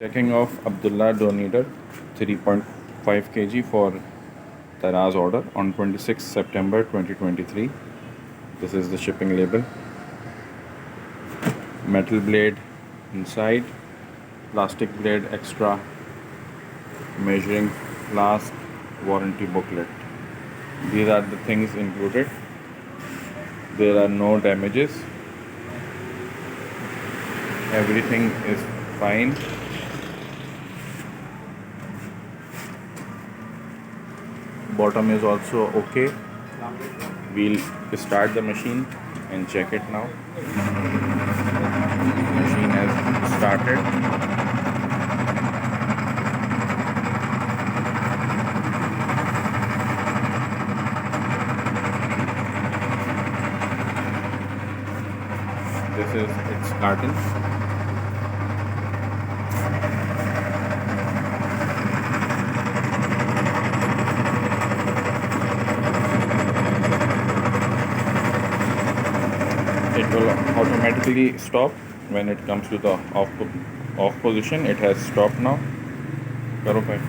Checking off Abdullah Kneader 3.5 kg for Daraz order on 26 September 2023. This is the shipping label. Metal blade inside, plastic blade extra, measuring flask, warranty booklet. These are the things included. There are no damages. Everything is fine. Bottom is also okay. We'll start the machine and check it now. Machine has started. This is its carton. It will automatically stop when it comes to the off position. It has stopped now. Karo bhai.